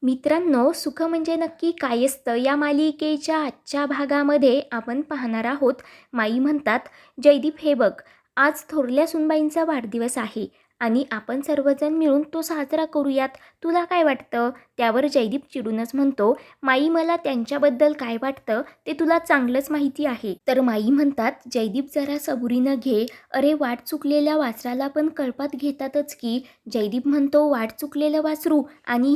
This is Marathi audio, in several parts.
मित्रांनो, सुख म्हणजे नक्की काय असतं या मालिकेच्या आजच्या भागामध्ये आपण पाहणार आहोत. माई म्हणतात, जयदीप हे बघ, आज थोरल्या सुनबाईंचा वाढदिवस आहे आणि आपण सर्वजण मिळून तो साजरा करूयात. तुला काय वाटतं? त्यावर जयदीप चिडूनच म्हणतो, माई मला त्यांच्याबद्दल काय वाटतं ते तुला चांगलंच माहिती आहे. तर माई म्हणतात, जयदीप जरा सबुरीनं घे. अरे वाट चुकलेल्या वासराला पण कळपात घेतातच की. जयदीप म्हणतो, वाट चुकलेलं वासरू आणि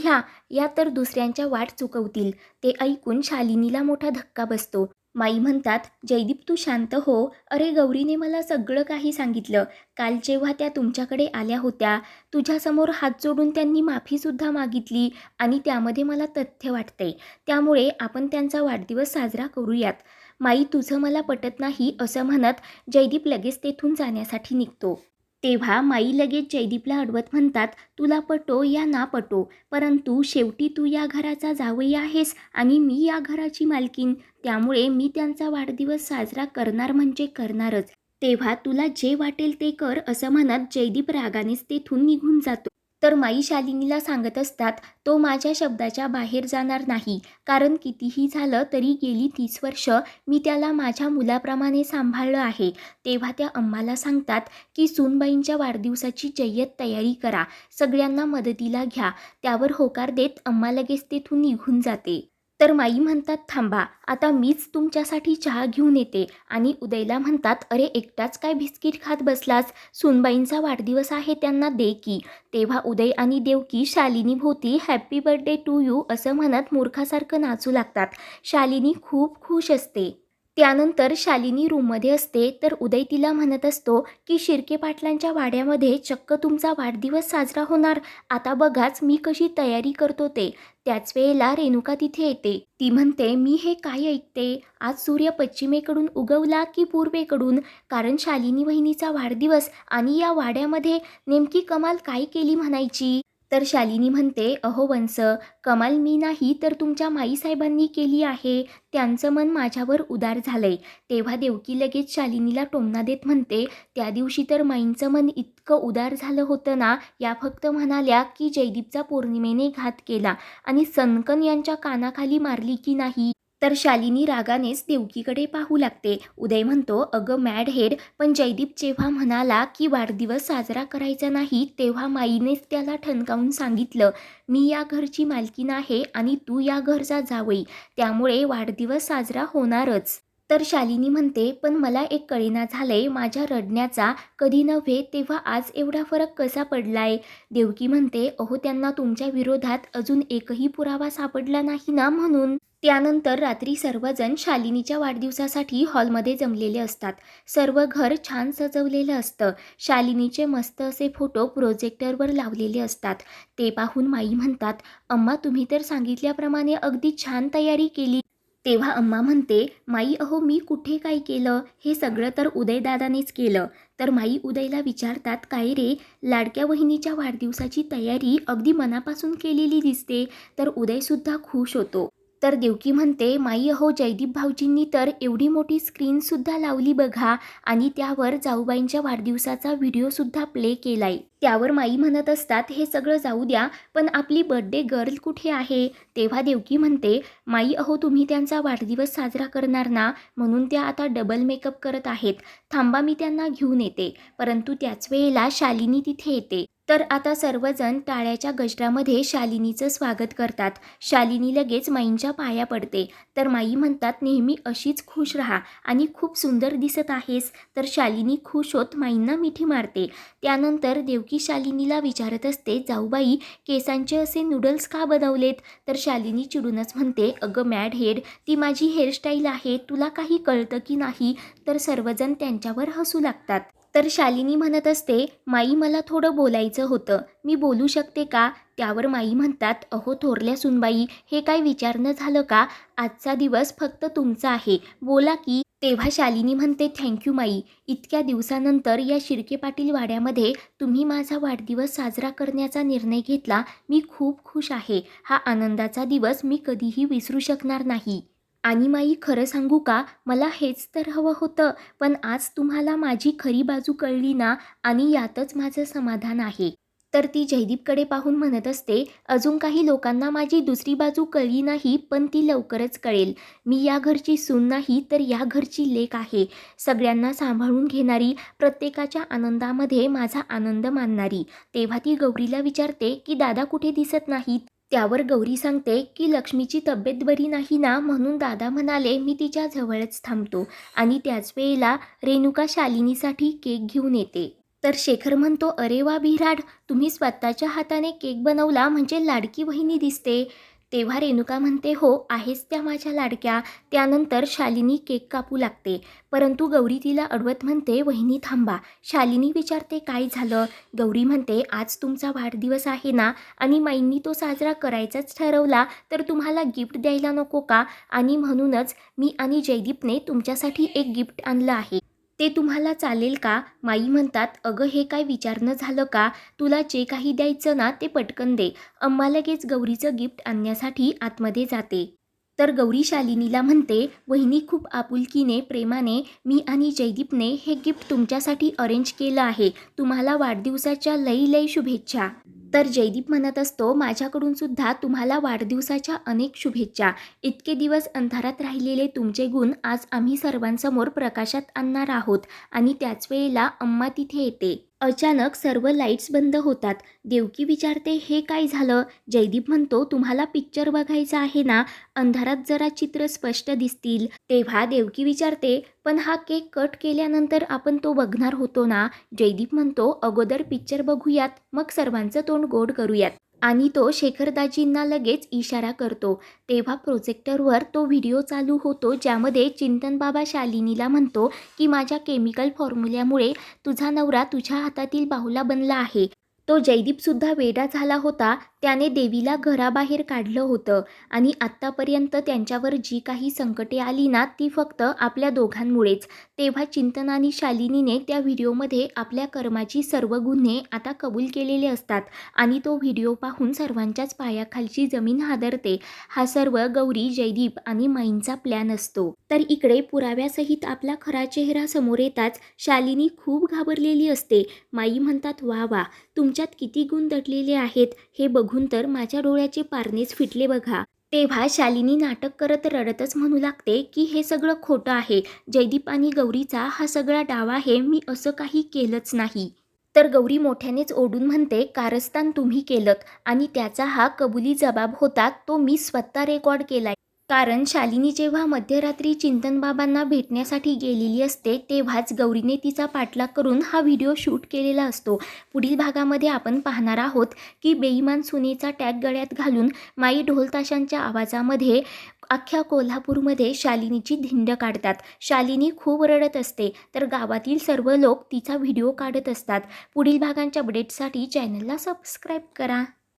या तर दुसऱ्यांच्या वाट चुकवतील. ते ऐकून शालिनीला मोठा धक्का बसतो. माई म्हणतात, जयदीप तू शांत हो. अरे गौरीने मला सगळं काही सांगितलं. काल जेव्हा त्या तुमच्याकडे आल्या होत्या, तुझ्यासमोर हात जोडून त्यांनी माफीसुद्धा मागितली आणि त्यामध्ये मला तथ्य वाटतंय. त्यामुळे आपण त्यांचा वाढदिवस साजरा करूयात. माई तुझं मला पटत नाही असं म्हणत जयदीप लगेच तेथून जाण्यासाठी निघतो. तेव्हा माई लगेच जयदीपला अडवत म्हणतात, तुला पटो या ना पटो, परंतु शेवटी तू या घराचा जावई आहेस आणि मी या घराची मालकीण. त्यामुळे मी त्यांचा वाढदिवस साजरा करणार म्हणजे करणारच. तेव्हा तुला जे वाटेल ते कर असं म्हणत जयदीप रागानेच तेथून निघून जातो. तर माई शालिनीला सांगत असतात, तो माझ्या शब्दाच्या बाहेर जाणार नाही. कारण कितीही झालं तरी गेली 30 वर्ष मी त्याला माझ्या मुलाप्रमाणे सांभाळलं आहे. तेव्हा त्या अम्माला सांगतात की सूनबाईंच्या वाढदिवसाची जय्यत तयारी करा, सगळ्यांना मदतीला घ्या. त्यावर होकार देत अम्मा लगेच तेथून निघून जाते. तर माई म्हणतात, थांबा, आता मीच तुमच्यासाठी चहा घेऊन येते. आणि उदयला म्हणतात, अरे एकटाच काय बिस्किट खात बसलास? सूनबाईंचा वाढदिवस आहे, त्यांना दे की. तेव्हा उदय आणि देवकी शालिनी भोवती हॅपी बर्थडे टू यू असं म्हणत मूर्खासारखं नाचू लागतात. शालिनी खूप खुश असते. त्यानंतर शालिनी रूममध्ये असते तर उदय तिला म्हणत असतो की शिर्के पाटलांच्या वाड्यामध्ये चक्क तुमचा वाढदिवस साजरा होणार. आता बघाच मी कशी तयारी करतो ते. त्याच वेळेला रेणुका तिथे येते. ती म्हणते, मी हे काय ऐकते? आज सूर्य पश्चिमेकडून उगवला की पूर्वेकडून? कारण शालिनी वहिनीचा वाढदिवस आणि या वाड्यामध्ये नेमकी कमाल काय केली म्हणायची? तर शालिनी म्हणते, अहो वंस, कमाल मी नाही तर तुमच्या माईसाहेबांनी केली आहे. त्यांचं मन माझ्यावर उदार झालंय. तेव्हा देवकी लगेच शालिनीला टोमणा देत म्हणते, त्या दिवशी तर माईंचं मन इतकं उदार झालं होतं ना, या फक्त म्हणाल्या की जयदीपचा पौर्णिमेने घात केला आणि सनकन यांच्या कानाखाली मारली की नाही. तर शालिनी रागानेच देवकीकडे पाहू लागते. उदय म्हणतो, अगं मॅड हेड, पण जयदीप जेव्हा म्हणाला की वाढदिवस साजरा करायचा नाही तेव्हा माईनेच त्याला ठणकावून सांगितलं, मी या घरची मालकीण आहे आणि तू या घरचा जावई, त्यामुळे वाढदिवस साजरा होणारच. तर शालिनी म्हणते, पण मला एक कळेना झालंय, माझ्या रडण्याचा कधी नव्हे तेव्हा आज एवढा फरक कसा पडलाय? देवकी म्हणते, अहो त्यांना तुमच्या विरोधात अजून एकही पुरावा सापडला नाही ना म्हणून. त्यानंतर रात्री सर्वजण शालिनीच्या वाढदिवसासाठी हॉलमध्ये जमलेले असतात. सर्व घर छान सजवलेलं असतं. शालिनीचे मस्त असे फोटो प्रोजेक्टरवर लावलेले असतात. ते पाहून माई म्हणतात, अम्मा तुम्ही तर सांगितल्याप्रमाणे अगदी छान तयारी केली. तेव्हा अम्मा म्हणते, माई अहो मी कुठे काय केलं? हे सगळं तर उदयदादानेच केलं. तर माई उदयला विचारतात, काय रे, लाडक्या वहिनीच्या वाढदिवसाची तयारी अगदी मनापासून केलेली दिसते. तर उदयसुद्धा खुश होतो. तर देवकी म्हणते, माई अहो जयदीप भाऊजींनी तर एवढी मोठी स्क्रीनसुद्धा लावली बघा आणि त्यावर जाऊबाईंच्या वाढदिवसाचा व्हिडिओसुद्धा प्ले केलाय. त्यावर माई म्हणत असतात, हे सगळं जाऊ द्या, पण आपली बर्थडे गर्ल कुठे आहे? तेव्हा देवकी म्हणते, माई अहो तुम्ही त्यांचा वाढदिवस साजरा करणार ना, म्हणून त्या आता डबल मेकअप करत आहेत. थांबा मी त्यांना घेऊन येते. परंतु त्याच वेळेला शालिनी तिथे येते. तर आता सर्वजण टाळ्याच्या गजरामध्ये शालिनीचं स्वागत करतात. शालिनी लगेच माईंच्या पाया पडते. तर माई म्हणतात, नेहमी अशीच खुश राहा आणि खूप सुंदर दिसत आहेस. तर शालिनी खुश होत माईंना मिठी मारते. त्यानंतर देवकी शालिनीला विचारत असते, जाऊबाई केसांचे असे नूडल्स का बनवलेत? तर शालिनी चिडूनच म्हणते, अगं मॅड हेड, ती माझी हेअरस्टाईल आहे, तुला काही कळतं की नाही? तर सर्वजण त्यांच्यावर हसू लागतात. तर शालिनी म्हणत असते, माई मला थोडं बोलायचं होतं, मी बोलू शकते का? त्यावर माई म्हणतात, अहो थोरल्या सुनबाई, हे काय विचारणं झालं का? आजचा दिवस फक्त तुमचा आहे, बोला की. तेव्हा शालिनी म्हणते, थँक्यू माई, इतक्या दिवसानंतर या शिर्के पाटील वाड्यामध्ये तुम्ही माझा वाढदिवस साजरा करण्याचा निर्णय घेतला. मी खूप खुश आहे. हा आनंदाचा दिवस मी कधीही विसरू शकणार नाही. आणि माई खरं सांगू का, मला हेच तर हवं होतं. पण आज तुम्हाला माझी खरी बाजू कळली ना, आणि यातच माझं समाधान आहे. तर ती जयदीपकडे पाहून म्हणत असते, अजून काही लोकांना माझी दुसरी बाजू कळली नाही, पण ती लवकरच कळेल. मी या घरची सून नाही तर या घरची लेक आहे. सगळ्यांना सांभाळून घेणारी, प्रत्येकाच्या आनंदामध्ये माझा आनंद मानणारी. तेव्हा ती गौरीला विचारते की दादा कुठे दिसत नाहीत. त्यावर गौरी सांगते की लक्ष्मीची तब्येत बरी नाही ना, म्हणून दादा म्हणाले मी तिच्या जवळच थांबतो. आणि त्याच वेळेला रेणुका शालिनीसाठी केक घेऊन येते. तर शेखर म्हणतो, अरे वा विराट, तुम्ही स्वतःच्या हाताने केक बनवला म्हणजे लाडकी बहिणी दिसते. तेव्हा रेणुका म्हणते, हो आहेच त्या माझ्या लाडक्या. त्यानंतर शालिनी केक कापू लागते, परंतु गौरी तिला अडवत म्हणते, वहिनी थांबा. शालिनी विचारते, काय झालं? गौरी म्हणते, आज तुमचा वाढदिवस आहे ना, आणि माईंनी तो साजरा करायचाच ठरवला, तर तुम्हाला गिफ्ट द्यायला नको का? आणि म्हणूनच मी आणि जयदीपने तुमच्यासाठी एक गिफ्ट आणलं आहे. ते तुम्हाला चालेल का? माई म्हणतात, अगं हे काय विचारणं झालं का? तुला जे काही द्यायचं ना ते पटकन दे. अम्मा लगेच गौरीचं गिफ्ट आणण्यासाठी आतमध्ये जाते. तर गौरी शालिनीला म्हणते, वहिनी खूप आपुलकीने, प्रेमाने मी आणि जयदीपने हे गिफ्ट तुमच्यासाठी अरेंज केलं आहे. तुम्हाला वाढदिवसाच्या लई लई शुभेच्छा. तर जयदीप म्हणत असतो, माझ्याकडून सुद्धा तुम्हाला वाढदिवसाच्या अनेक शुभेच्छा. इतके दिवस अंधारात राहिलेले तुमचे गुण आज आम्ही सर्वांसमोर प्रकाशात आणणार आहोत. आणि त्याच वेळेला अम्मा तिथे येते. अचानक सर्व लाईट्स बंद होतात. देवकी विचारते, हे काय झालं? जयदीप म्हणतो, तुम्हाला पिक्चर बघायचा आहे ना, अंधारात जरा चित्र स्पष्ट दिसतील. तेव्हा देवकी विचारते, पण हा केक कट केल्यानंतर आपण तो बघणार होतो ना? जयदीप म्हणतो, अगोदर पिक्चर बघूयात, मग सर्वांचं तोंड गोड करूयात. आणि तो शेखरदाजींना लगेच इशारा करतो. तेव्हा प्रोजेक्टरवर तो व्हिडिओ चालू होतो, ज्यामध्ये चिंतन बाबा शालिनीला म्हणतो की माझ्या केमिकल फॉर्म्युल्यामुळे तुझा नवरा तुझ्या हातातील बाहुला बनला आहे. तो जयदीपसुद्धा वेडा झाला होता. त्याने देवीला घराबाहेर काढलं होतं. आणि आत्तापर्यंत त्यांच्यावर जी काही संकटे आली ना, ती फक्त आपल्या दोघांमुळेच. तेव्हा चिंतन आणि शालिनीने त्या व्हिडिओमध्ये आपल्या कर्माची सर्व गुन्हे आता कबूल केलेले असतात. आणि तो व्हिडिओ पाहून सर्वांच्याच पायाखालची जमीन हादरते. हा सर्व गौरी, जयदीप आणि माईंचा प्लॅन असतो. तर इकडे पुराव्यासहित आपला खरा चेहरा समोर येताच शालिनी खूप घाबरलेली असते. माई म्हणतात, वा वा, तुमच्यात किती गुण दडलेले आहेत हे बघून तर माझ्या डोळ्याचे पारणेच फिटले बघा. तेव्हा शालिनी नाटक करत रडतच म्हणू लागते की हे सगळं खोटं आहे. जयदीप आणि गौरीचा हा सगळा डाव आहे. मी असं काही केलंच नाही. तर गौरी मोठ्यानेच ओढून म्हणते, कारस्थान तुम्ही केलंत आणि त्याचा हा कबुली जबाब होता तो मी स्वतः रेकॉर्ड केलाय. कारण शालिनी जेव्हा मध्यरात्री चिंतनबाबांना भेटण्यासाठी गेलेली असते, तेव्हाच गौरीने तिचा पाठलाग करून हा व्हिडिओ शूट केलेला असतो. पुढील भागामध्ये आपण पाहणार आहोत की बेईमान सुनेचा टॅग गळ्यात घालून माई ढोलताशांच्या आवाजामध्ये अख्ख्या कोल्हापूरमध्ये शालिनीची धिंड काढतात. शालिनी खूप रडत असते, तर गावातील सर्व लोक तिचा व्हिडिओ काढत असतात. पुढील भागांच्या अपडेट्ससाठी चॅनलला सबस्क्राईब करा.